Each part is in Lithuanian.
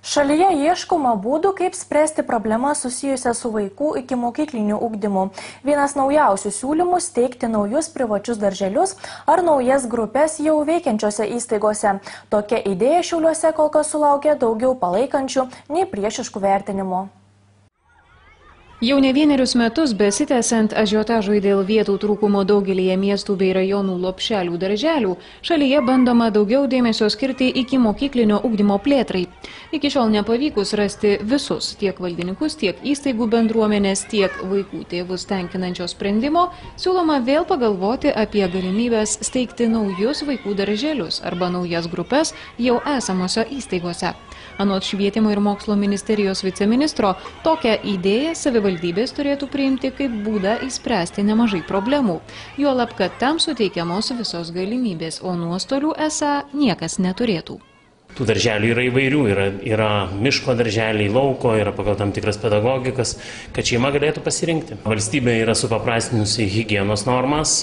Šalyje ieškoma būdų, kaip spręsti problemą susijusią su vaikų ikimokykliniu ugdymu. Vienas naujausių siūlymų – steigti naujus privačius darželius ar naujas grupės jau veikiančiose įstaigose. Tokia idėja Šiauliuose kol kas sulaukia daugiau palaikančių nei priešiškų vertinimų. Jau ne vienerius metus besitęsiant ažiotažui dėl vietų trūkumo daugelyje miestų bei rajonų lopšelių darželių, šalyje bandoma daugiau dėmesio skirti ikimokyklinio ugdymo plėtrai. Iki šiol nepavykus rasti visus tiek valdininkus, tiek įstaigų bendruomenės, tiek vaikų tėvus tenkinančio sprendimo, siūloma vėl pagalvoti apie galimybės steigti naujus vaikų darželius arba naujas grupės jau esamose įstaigose. Anot Švietimo ir mokslo ministerijos viceministro, tokią idėją savivaldybės turėtų priimti kaip būdą išspręsti nemažai problemų. Juolab, kad tam suteikiamos visos galimybės, o nuostolių esą niekas neturėtų. Tų darželių yra įvairių, yra miško darželiai, lauko, yra pagal tam tikras pedagogikas, kad šeima galėtų pasirinkti. Valstybė yra supaprastinusi higienos normas,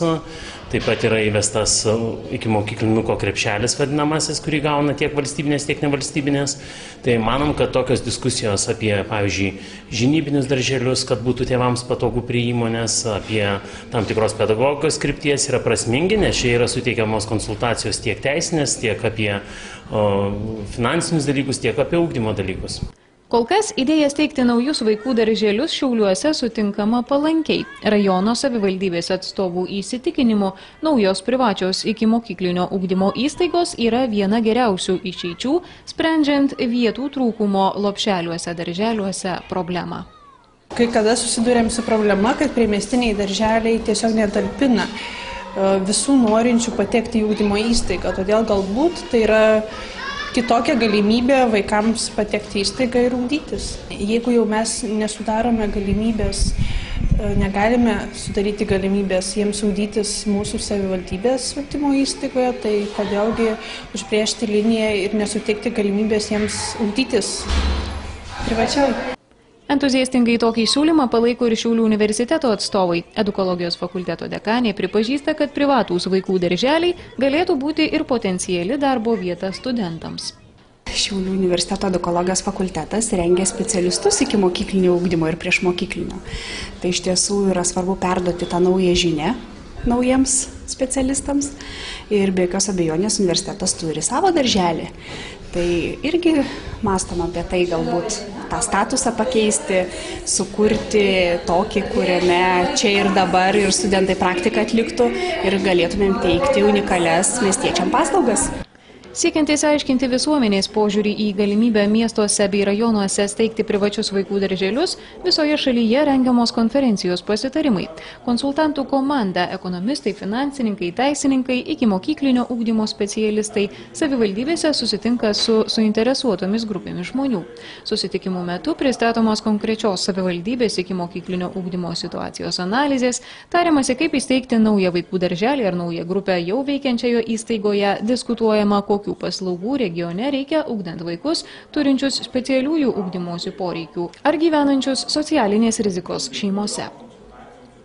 taip pat yra įvestas ikimokyklinuko krepšelis vadinamasis, kurį gauna tiek valstybinės, tiek nevalstybinės. Tai manom, kad tokios diskusijos apie, pavyzdžiui, žinybinius darželius, kad būtų tėvams patogų prie įmonės, apie tam tikros pedagogikos krypties yra prasmingi, nes čia yra suteikiamos konsultacijos tiek teisinės, tiek apie finansinius dalykus, tiek apie ugdymo dalykus. Kol kas idėja steigti naujus vaikų darželius Šiauliuose sutinkama palankiai. Rajono savivaldybės atstovų įsitikinimu, naujos privačios ikimokyklinio ugdymo įstaigos yra viena geriausių išeičių, sprendžiant vietų trūkumo lopšeliuose darželiuose problemą. Kai kada susidurėm su problema, kad priemiestiniai darželiai tiesiog netalpina visų norinčių patekti į ugdymo įstaigą, todėl galbūt tai yra kitokia galimybė vaikams patekti į įstaigą ir ugdytis. Jeigu jau mes nesudarome galimybės, negalime sudaryti galimybės jiems ugdytis mūsų savivaldybės ugdymo įstaigoje, tai kodėlgi užbrėžti liniją ir nesuteikti galimybės jiems ugdytis privačiau. Entuziastingai tokį siūlymą palaiko ir Šiaulių universiteto atstovai. Edukologijos fakulteto dekanė pripažįsta, kad privatūs vaikų darželiai galėtų būti ir potenciali darbo vieta studentams. Šiaulių universiteto edukologijos fakultetas rengia specialistus ikimokyklinio ugdymo ir priešmokyklinio. Tai iš tiesų yra svarbu perduoti tą naują žinią naujiems specialistams ir be jokios abejonės universitetas turi savo darželį. Tai irgi mąstom apie tai galbūt tą statusą pakeisti, sukurti tokį, kuriame čia ir dabar ir studentai praktiką atliktų ir galėtumėm teikti unikalias miestiečiam paslaugas. Siekiant išsiaiškinti visuomenės požiūrį į galimybę miestuose bei rajonuose steigti privačius vaikų darželius, visoje šalyje rengiamos konferencijos pasitarimai. Konsultantų komanda, ekonomistai, finansininkai, teisininkai, ikimokyklinio ugdymo specialistai savivaldybėse susitinka su suinteresuotomis grupėmis žmonių. Susitikimų metu pristatomos konkrečios savivaldybės ikimokyklinio ugdymo situacijos analizės, tariamasi, kaip įsteigti naują vaikų darželį ar naują grupę jau veikiančioje įstaigoje, diskutuojama, kokių paslaugų regione reikia ugdant vaikus, turinčius specialiųjų ugdymosi poreikių ar gyvenančius socialinės rizikos šeimose.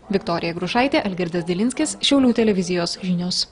Viktorija Grušaitė, Algirdas Dilinskis, Šiaulių televizijos žinios.